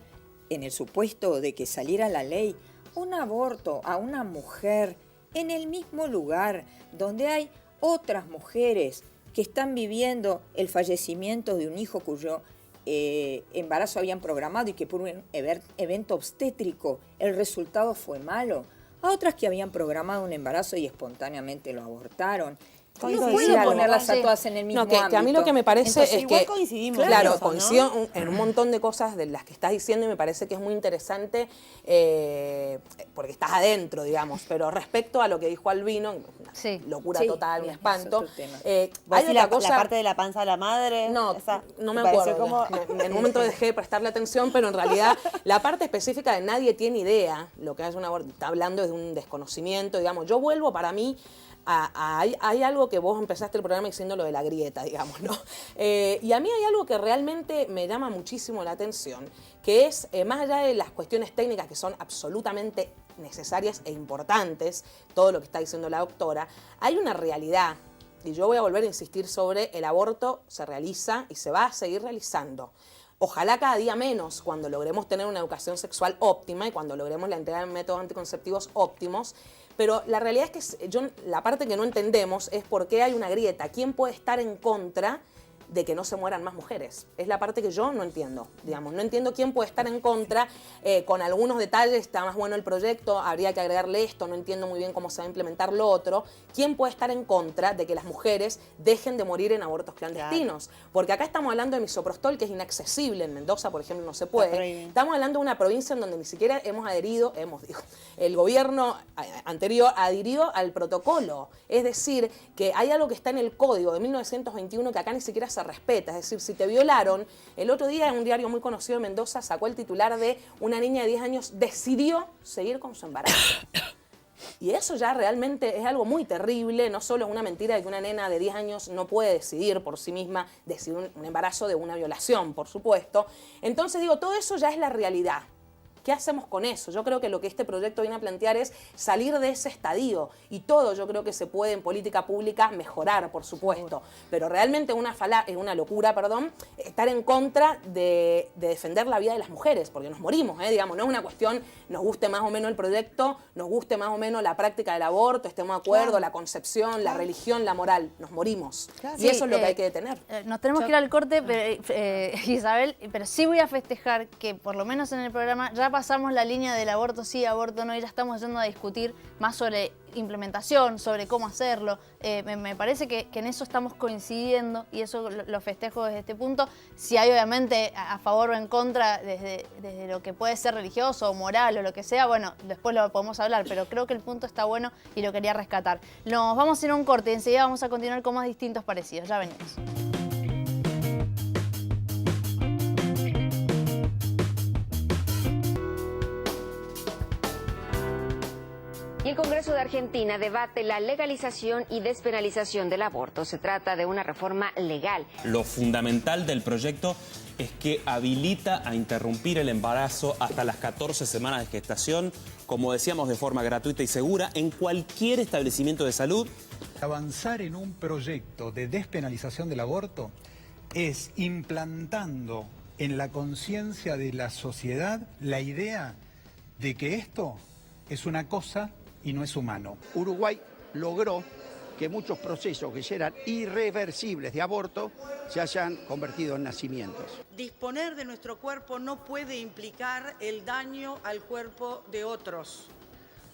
en el supuesto de que saliera la ley, un aborto a una mujer en el mismo lugar donde hay otras mujeres que están viviendo el fallecimiento de un hijo cuyo embarazo habían programado y que por un evento obstétrico el resultado fue malo, a otras que habían programado un embarazo y espontáneamente lo abortaron. No puedo ponerlas a todas en el mismo ámbito. Que a mí lo que me parece es que, coincidimos, claro, coincido en un montón de cosas de las que estás diciendo y me parece que es muy interesante porque estás adentro, digamos, pero respecto a lo que dijo Albino, una locura total, un espanto. Hay la parte de la panza de la madre. No me acuerdo. Como... En un momento dejé de prestarle atención, pero en realidad la parte específica de nadie tiene idea, lo que es un aborto, está hablando de un desconocimiento, digamos. Yo vuelvo para mí hay algo que vos empezaste el programa diciendo lo de la grieta, digamos, ¿no? Y a mí hay algo que realmente me llama muchísimo la atención, que es, más allá de las cuestiones técnicas que son absolutamente necesarias e importantes, todo lo que está diciendo la doctora, hay una realidad, y yo voy a volver a insistir sobre el aborto se realiza y se va a seguir realizando. Ojalá cada día menos cuando logremos tener una educación sexual óptima y cuando logremos la entrega de métodos anticonceptivos óptimos. Pero la realidad es que la parte que no entendemos es por qué hay una grieta. ¿Quién puede estar en contra de que no se mueran más mujeres? Es la parte que yo no entiendo, digamos. No entiendo quién puede estar en contra, con algunos detalles, está más bueno el proyecto, habría que agregarle esto, no entiendo muy bien cómo se va a implementar lo otro. ¿Quién puede estar en contra de que las mujeres dejen de morir en abortos clandestinos? Claro. Porque acá estamos hablando de misoprostol, que es inaccesible, en Mendoza, por ejemplo, no se puede. Estamos hablando de una provincia en donde ni siquiera el gobierno anterior adhirió al protocolo. Es decir, que hay algo que está en el código de 1921 que acá ni siquiera se respeta. Es decir, si te violaron, el otro día en un diario muy conocido de Mendoza sacó el titular de una niña de 10 años decidió seguir con su embarazo. Y eso ya realmente es algo muy terrible, no solo es una mentira de que una nena de 10 años no puede decidir por sí misma decidir un embarazo de una violación, por supuesto. Entonces digo, todo eso ya es la realidad. ¿Qué hacemos con eso? Yo creo que lo que este proyecto viene a plantear es salir de ese estadio y todo yo creo que se puede en política pública mejorar, por supuesto, pero realmente es una locura, estar en contra de defender la vida de las mujeres, porque nos morimos, digamos, no es una cuestión, nos guste más o menos el proyecto, nos guste más o menos la práctica del aborto, estemos de acuerdo, la concepción, la religión, la moral, nos morimos. Y eso es lo que hay que detener. Nos tenemos que ir al corte, Isabel, pero sí voy a festejar que por lo menos en el programa ya pasamos la línea del aborto sí, aborto no, y ya estamos yendo a discutir más sobre implementación, sobre cómo hacerlo. Me parece que en eso estamos coincidiendo y eso lo festejo desde este punto. Si hay obviamente a favor o en contra desde lo que puede ser religioso o moral o lo que sea, bueno, después lo podemos hablar, pero creo que el punto está bueno y lo quería rescatar. Nos vamos a ir a un corte y enseguida vamos a continuar con más distintos parecidos. Ya venimos. Y el Congreso de Argentina debate la legalización y despenalización del aborto. Se trata de una reforma legal. Lo fundamental del proyecto es que habilita a interrumpir el embarazo hasta las 14 semanas de gestación, como decíamos, de forma gratuita y segura, en cualquier establecimiento de salud. Avanzar en un proyecto de despenalización del aborto es implantando en la conciencia de la sociedad la idea de que esto es una cosa y no es humano. Uruguay logró que muchos procesos que ya eran irreversibles de aborto se hayan convertido en nacimientos. Disponer de nuestro cuerpo no puede implicar el daño al cuerpo de otros.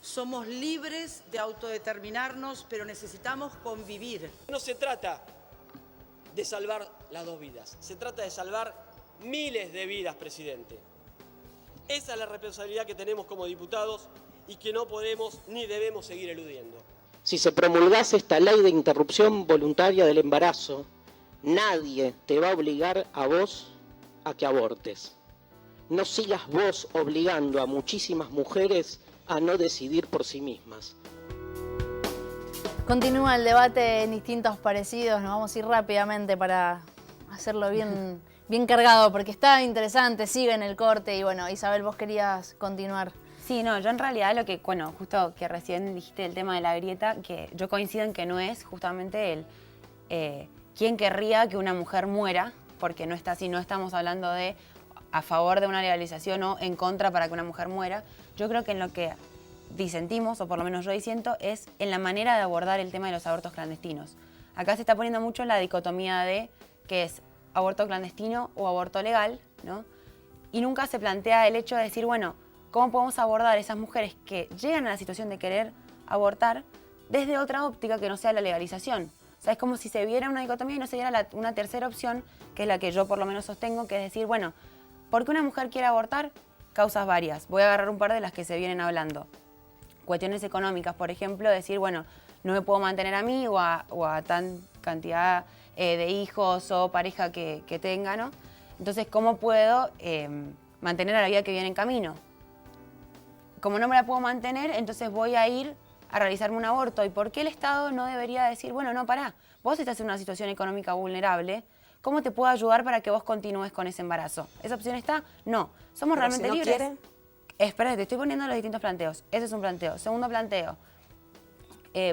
Somos libres de autodeterminarnos, pero necesitamos convivir. No se trata de salvar las 2 vidas, se trata de salvar miles de vidas, presidente. Esa es la responsabilidad que tenemos como diputados y que no podemos ni debemos seguir eludiendo. Si se promulgase esta ley de interrupción voluntaria del embarazo, nadie te va a obligar a vos a que abortes. No sigas vos obligando a muchísimas mujeres a no decidir por sí mismas. Continúa el debate en distintos parecidos. Nos vamos a ir rápidamente para hacerlo bien cargado, porque está interesante, sigue en el corte. Y bueno, Isabel, vos querías continuar. Sí, no, yo en realidad lo que, bueno, justo que recién dijiste el tema de la grieta, que yo coincido en que no es justamente el quién querría que una mujer muera, porque no está así, no estamos hablando de a favor de una legalización o en contra para que una mujer muera. Yo creo que en lo que disentimos, o por lo menos yo disiento, es en la manera de abordar el tema de los abortos clandestinos. Acá se está poniendo mucho la dicotomía de qué es aborto clandestino o aborto legal, ¿no? Y nunca se plantea el hecho de decir, bueno, ¿cómo podemos abordar a esas mujeres que llegan a la situación de querer abortar desde otra óptica que no sea la legalización? O sea, es como si se viera una dicotomía y no se viera una tercera opción, que es la que yo por lo menos sostengo, que es decir, bueno, ¿por qué una mujer quiere abortar? Causas varias. Voy a agarrar un par de las que se vienen hablando. Cuestiones económicas, por ejemplo, decir, bueno, no me puedo mantener a mí o a tan cantidad de hijos o pareja que tenga, ¿no? Entonces, ¿cómo puedo mantener a la vida que viene en camino? Como no me la puedo mantener, entonces voy a ir a realizarme un aborto. ¿Y por qué el Estado no debería decir, bueno, no, pará, vos estás en una situación económica vulnerable, ¿cómo te puedo ayudar para que vos continúes con ese embarazo? ¿Esa opción está? No. ¿Somos Pero realmente si no libres? quieren. Espera, te estoy poniendo los distintos planteos. Ese es un planteo. Segundo planteo,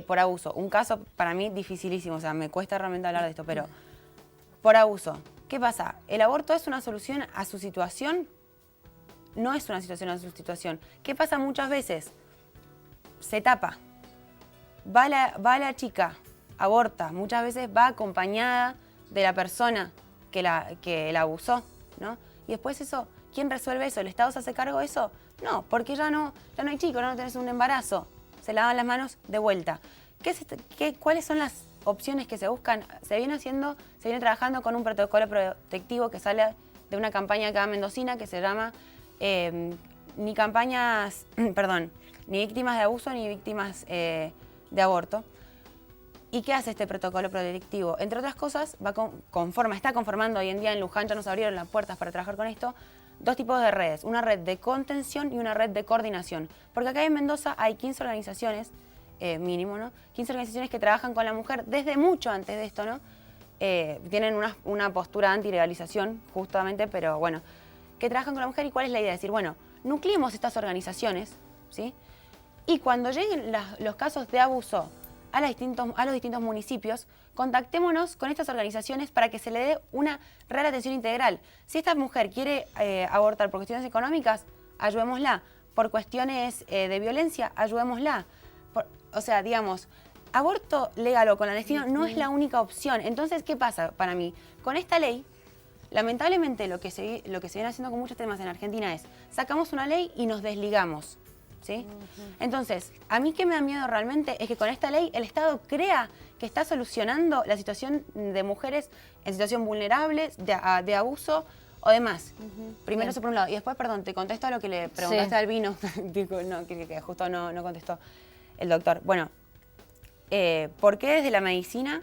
por abuso. Un caso para mí dificilísimo, o sea, me cuesta realmente hablar de esto, pero por abuso. ¿Qué pasa? ¿El aborto es una solución a su situación? No es una situación a su situación. ¿Qué pasa muchas veces? Se tapa. Va la chica, aborta. Muchas veces va acompañada de la persona que la abusó, ¿no? Y después eso, ¿quién resuelve eso? ¿El Estado se hace cargo de eso? No, porque ya no hay chico, no tenés un embarazo. Se lavan las manos de vuelta. ¿Cuáles son las opciones que se buscan? Se viene trabajando con un protocolo protectivo que sale de una campaña acá mendocina que se llama ni víctimas de abuso ni víctimas de aborto. ¿Y qué hace este protocolo protectivo? Entre otras cosas, está conformando hoy en día en Luján, ya nos abrieron las puertas para trabajar con esto, 2 tipos de redes, una red de contención y una red de coordinación. Porque acá en Mendoza hay 15 organizaciones, mínimo, ¿no? 15 organizaciones que trabajan con la mujer desde mucho antes de esto, ¿no? Tienen una postura anti-legalización, justamente, pero bueno, que trabajan con la mujer. ¿Y cuál es la idea? Decir, bueno, nucleemos estas organizaciones, ¿sí? Y cuando lleguen los casos de abuso a los distintos municipios, contactémonos con estas organizaciones para que se le dé una real atención integral. Si esta mujer quiere abortar por cuestiones económicas, ayudémosla. Por cuestiones de violencia, ayudémosla. O sea, digamos, aborto legal o clandestino no es la única opción. Entonces, ¿qué pasa para mí? Con esta ley lamentablemente lo que se viene haciendo con muchos temas en Argentina es, sacamos una ley y nos desligamos, ¿sí? Entonces, a mí que me da miedo realmente es que con esta ley el Estado crea que está solucionando la situación de mujeres en situación vulnerable, de abuso o demás. Primero eso por un lado. Y después, perdón, te contesto a lo que le preguntaste al vino. Digo, no, que justo no contestó el doctor. Bueno, ¿por qué desde la medicina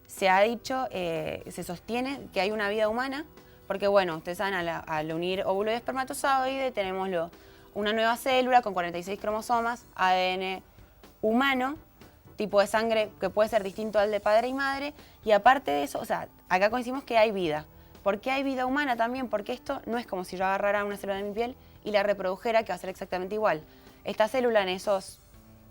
se ha dicho, se sostiene que hay una vida humana? Porque, bueno, ustedes saben, al unir óvulo y espermatozoide tenemos una nueva célula con 46 cromosomas, ADN humano, tipo de sangre que puede ser distinto al de padre y madre, y aparte de eso, o sea, acá coincidimos que hay vida. ¿Por qué hay vida humana también? Porque esto no es como si yo agarrara una célula de mi piel y la reprodujera, que va a ser exactamente igual. Esta célula en esos,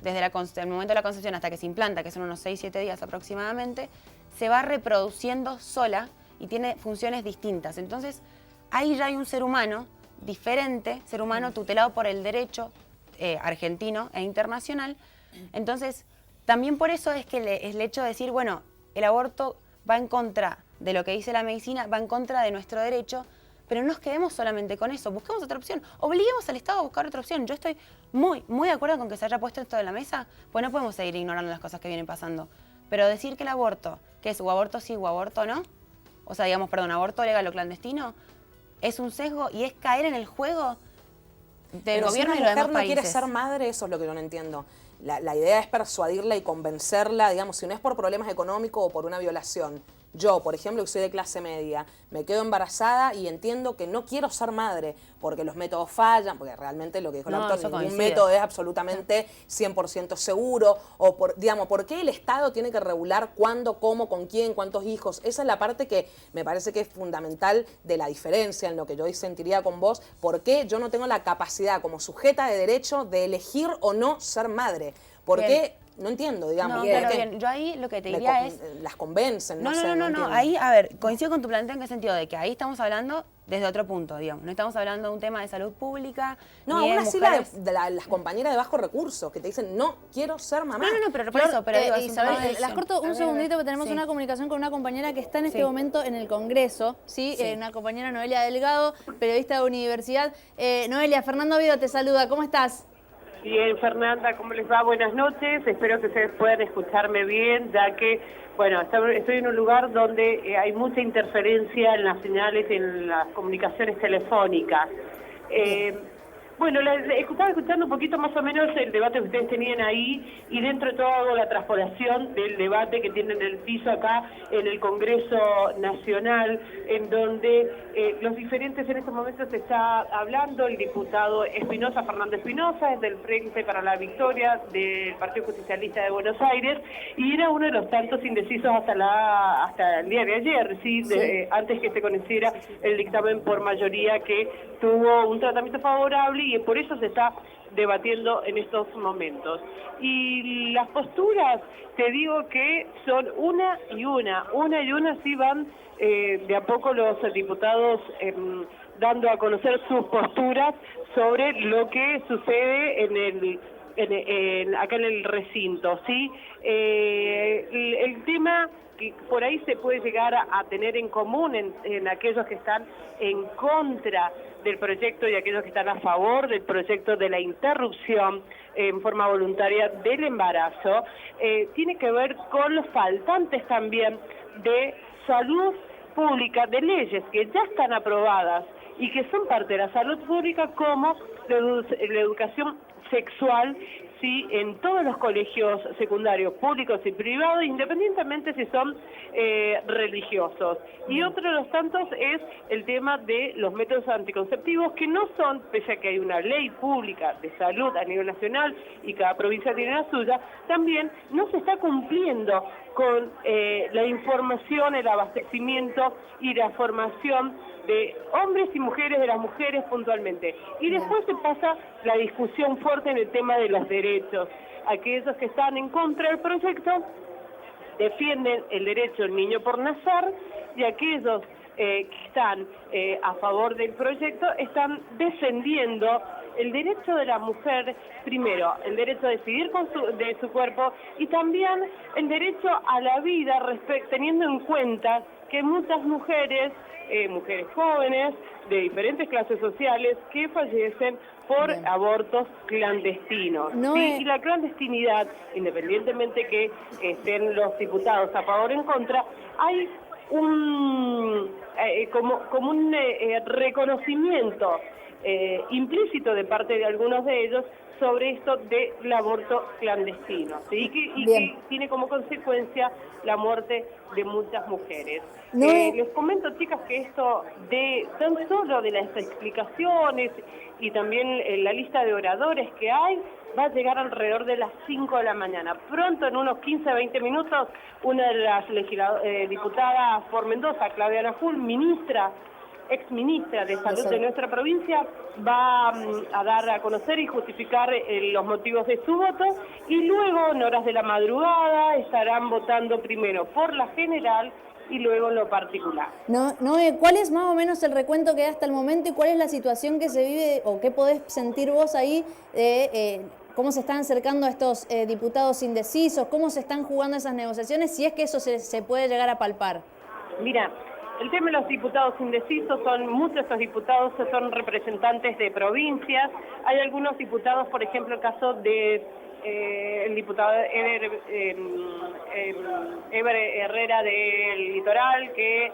desde el momento de la concepción hasta que se implanta, que son unos 6-7 días aproximadamente, se va reproduciendo sola y tiene funciones distintas. Entonces, ahí ya hay un ser humano diferente, ser humano tutelado por el derecho argentino e internacional. Entonces, también por eso es que el hecho de decir, bueno, el aborto va en contra de lo que dice la medicina, va en contra de nuestro derecho, pero no nos quedemos solamente con eso, busquemos otra opción, obliguemos al Estado a buscar otra opción. Yo estoy muy de acuerdo con que se haya puesto esto en la mesa, pues no podemos seguir ignorando las cosas que vienen pasando. Pero decir que el aborto, que es o aborto sí o aborto no, o sea, digamos, perdón, aborto legal o clandestino, es un sesgo y es caer en el juego del gobierno y los demás países. Si una mujer no quiere ser madre, eso es lo que yo no entiendo. La idea es persuadirla y convencerla, digamos, si no es por problemas económicos o por una violación. Yo, por ejemplo, que soy de clase media, me quedo embarazada y entiendo que no quiero ser madre porque los métodos fallan, porque realmente lo que dijo el doctor, ningún método es absolutamente 100% seguro, o digamos, ¿por qué el Estado tiene que regular cuándo, cómo, con quién, cuántos hijos? Esa es la parte que me parece que es fundamental de la diferencia en lo que yo sentiría con vos, ¿por qué yo no tengo la capacidad como sujeta de derecho de elegir o no ser madre? ¿Por qué? No entiendo, digamos. No, pero bien, yo ahí lo que te diría es... Las convencen, no sé. No, ahí, a ver, coincido con tu planteo en qué sentido, de que ahí estamos hablando desde otro punto, digamos. No estamos hablando de un tema de salud pública. No, aún así las compañeras de bajos recursos que te dicen, no quiero ser mamá. No, pero por eso, pero digo, Isabel, las corto un segundito porque tenemos una comunicación con una compañera que está en este momento en el Congreso, ¿sí? Una compañera, Noelia Delgado, periodista de universidad. Noelia, Fernando Vido te saluda, ¿cómo estás? Bien, Fernanda, ¿cómo les va? Buenas noches, espero que ustedes puedan escucharme bien, ya que, bueno, estoy en un lugar donde hay mucha interferencia en las señales, en las comunicaciones telefónicas. Bueno, estaba escuchando un poquito más o menos el debate que ustedes tenían ahí y dentro de todo hago la transpolación del debate que tienen en el piso acá en el Congreso Nacional, en donde los diferentes en estos momentos se está hablando, el diputado Espinosa, Fernando Espinosa, es del Frente para la Victoria del Partido Justicialista de Buenos Aires y era uno de los tantos indecisos hasta el día de ayer, antes que se conociera el dictamen por mayoría que tuvo un tratamiento favorable y por eso se está debatiendo en estos momentos. Y las posturas, te digo que son una y una sí van de a poco los diputados dando a conocer sus posturas sobre lo que sucede acá en el recinto, ¿sí? El tema que por ahí se puede llegar a tener en común en aquellos que están en contra del proyecto y aquellos que están a favor del proyecto de la interrupción en forma voluntaria del embarazo, tiene que ver con los faltantes también de salud pública, de leyes que ya están aprobadas y que son parte de la salud pública como la educación sexual, sí, en todos los colegios secundarios públicos y privados, independientemente si son religiosos. Y otro de los tantos es el tema de los métodos anticonceptivos, que no son, pese a que hay una ley pública de salud a nivel nacional y cada provincia tiene la suya, también no se está cumpliendo con la información, el abastecimiento y la formación de hombres y mujeres, de las mujeres puntualmente. Y después se pasa la discusión fuerte en el tema de los derechos. Aquellos que están en contra del proyecto defienden el derecho del niño por nacer y aquellos que están a favor del proyecto están defendiendo el derecho de la mujer, primero, el derecho a decidir de su cuerpo y también el derecho a la vida, teniendo en cuenta que muchas mujeres, mujeres jóvenes, de diferentes clases sociales, que fallecen por abortos clandestinos. ¿Sí? Y la clandestinidad, independientemente que estén los diputados a favor o en contra, hay un como un reconocimiento implícito de parte de algunos de ellos sobre esto del aborto clandestino, ¿sí? y que tiene como consecuencia la muerte de muchas mujeres. Les comento, chicas, que esto de tan solo de las explicaciones y también la lista de oradores que hay va a llegar alrededor de las 5 de la mañana. Pronto, en unos 15 a 20 minutos, una de las diputadas por Mendoza, Claudia Najul, exministra de Salud de nuestra provincia, va a dar a conocer y justificar los motivos de su voto, y luego, en horas de la madrugada, estarán votando primero por la general y luego en lo particular. ¿Cuál es más o menos el recuento que hay hasta el momento y cuál es la situación que se vive o qué podés sentir vos ahí de cómo se están acercando a estos diputados indecisos, cómo se están jugando esas negociaciones, si es que eso se puede llegar a palpar? Mira, el tema de los diputados indecisos, muchos de estos diputados son representantes de provincias. Hay algunos diputados, por ejemplo, el caso de el diputado Eber Herrera del Litoral, que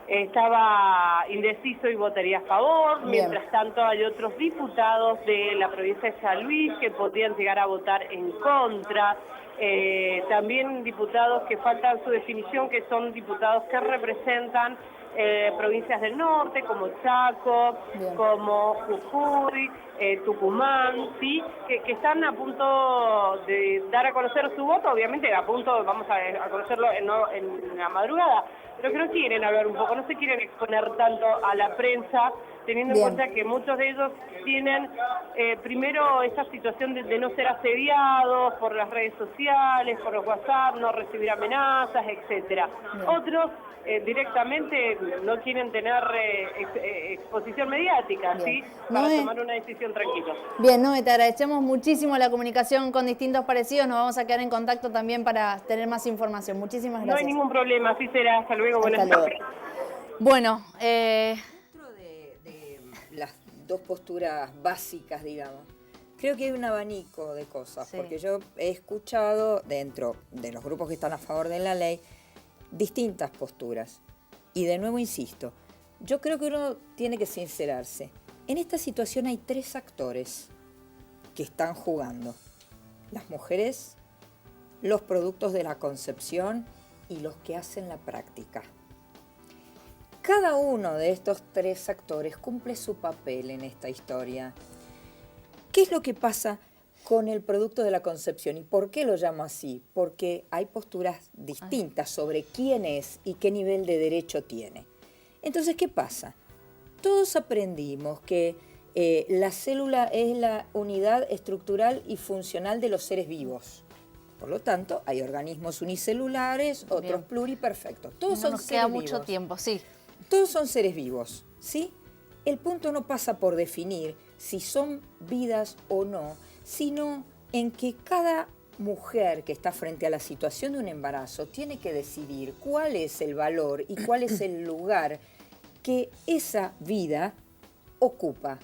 estaba indeciso y votaría a favor. Mientras tanto, hay otros diputados de la provincia de San Luis que podrían llegar a votar en contra. También diputados que faltan su definición, que son diputados que representan provincias del norte, como Chaco, como Jujuy, Tucumán, ¿sí? que están a punto de dar a conocer su voto, obviamente vamos a conocerlo en la madrugada, pero que no quieren hablar un poco, no se quieren exponer tanto a la prensa, teniendo en cuenta que muchos de ellos tienen primero esta situación de no ser asediados por las redes sociales, por los WhatsApp, no recibir amenazas, etcétera. Otros directamente no quieren tener exposición mediática, ¿sí? Para tomar una decisión tranquila. Bien, Noé, te agradecemos muchísimo la comunicación con Distintos Parecidos. Nos vamos a quedar en contacto también para tener más información. Muchísimas gracias. No hay ningún problema, así será. Hasta luego, buenas noches. Bueno, dentro de las dos posturas básicas, digamos, creo que hay un abanico de cosas, porque yo he escuchado dentro de los grupos que están a favor de la ley distintas posturas. Y de nuevo insisto, yo creo que uno tiene que sincerarse. En esta situación hay tres actores que están jugando: las mujeres, los productos de la concepción y los que hacen la práctica. Cada uno de estos tres actores cumple su papel en esta historia. ¿Qué es lo que pasa con el producto de la concepción? ¿Y por qué lo llamo así? Porque hay posturas distintas sobre quién es y qué nivel de derecho tiene. Entonces, ¿qué pasa? Todos aprendimos que la célula es la unidad estructural y funcional de los seres vivos. Por lo tanto, hay organismos unicelulares, otros pluriperfectos. Todos son seres vivos. Nos queda mucho tiempo, sí. Todos son seres vivos, ¿sí? El punto no pasa por definir si son vidas o no, sino en que cada mujer que está frente a la situación de un embarazo tiene que decidir cuál es el valor y cuál es el lugar que esa vida ocupa.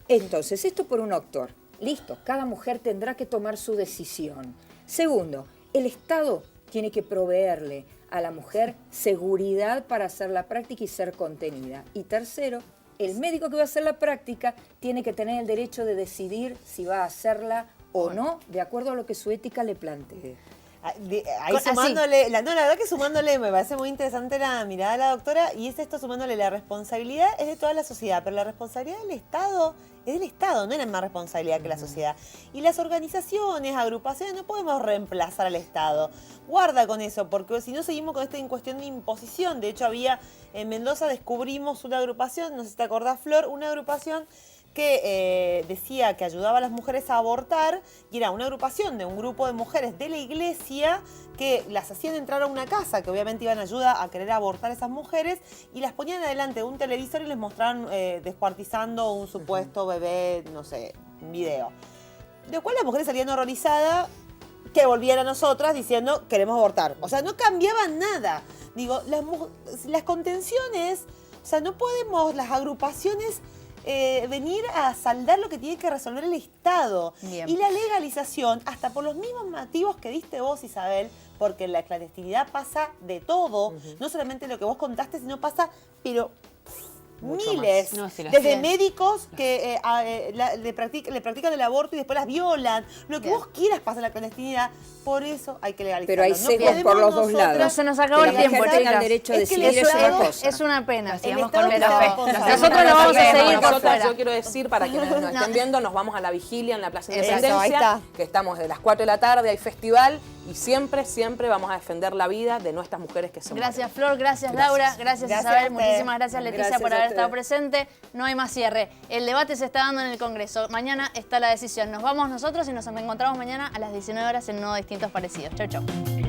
Entonces, esto por un actor. Listo, cada mujer tendrá que tomar su decisión. Segundo, el Estado tiene que proveerle a la mujer seguridad para hacer la práctica y ser contenida. Y tercero, el médico que va a hacer la práctica tiene que tener el derecho de decidir si va a hacerla o no, de acuerdo a lo que su ética le plantee. Ahí sumándole, la verdad que sumándole, me parece muy interesante la mirada de la doctora, y es esto, sumándole la responsabilidad es de toda la sociedad, pero la responsabilidad del Estado es del Estado, no es más responsabilidad que la sociedad. Y las organizaciones, agrupaciones, no podemos reemplazar al Estado. Guarda con eso, porque si no seguimos con esta cuestión de imposición. De hecho, en Mendoza descubrimos una agrupación, no sé si te acordás, Flor, una agrupación que decía que ayudaba a las mujeres a abortar, y era una agrupación de un grupo de mujeres de la iglesia que las hacían entrar a una casa, que obviamente iban a ayuda a querer abortar a esas mujeres, y las ponían delante de un televisor y les mostraban descuartizando un supuesto bebé, no sé, un video. De lo cual las mujeres salían horrorizadas, que volvían a nosotras diciendo queremos abortar. O sea, no cambiaban nada. Digo, las contenciones, o sea, no podemos, las agrupaciones, venir a saldar lo que tiene que resolver el Estado. Bien. Y la legalización, hasta por los mismos motivos que diste vos, Isabel, porque en la clandestinidad pasa de todo, no solamente lo que vos contaste, sino pasa, pero Mucho miles, más. No, si las desde tienen. médicos que le practican el aborto y después las violan. Lo que vos quieras pasa en la clandestinidad, por eso hay que legalizarlo. Pero hay sesgos por los dos lados. Se nos acabó el tiempo, chicas. derecho a Es que decidir el es una Estado cosa. es una pena. Sigamos El con Estado la es fe. una cosa. Nosotros lo vamos a seguir por Nosotros, fuera. yo quiero decir, para quienes nos estén viendo, nos vamos a la vigilia en la Plaza Exacto, Independencia, ahí está. que estamos desde las 4 de la tarde, hay festival, y siempre, siempre vamos a defender la vida de nuestras mujeres que se mueren. Gracias, Flor. Gracias, Laura. Gracias, Gracias a Isabel. usted. Muchísimas gracias, Leticia, Gracias por a haber usted. estado presente. No hay más cierre. El debate se está dando en el Congreso. Mañana está la decisión. Nos vamos nosotros y nos encontramos mañana a las 19 horas en Nuevos Distintos Parecidos. Chau, chau.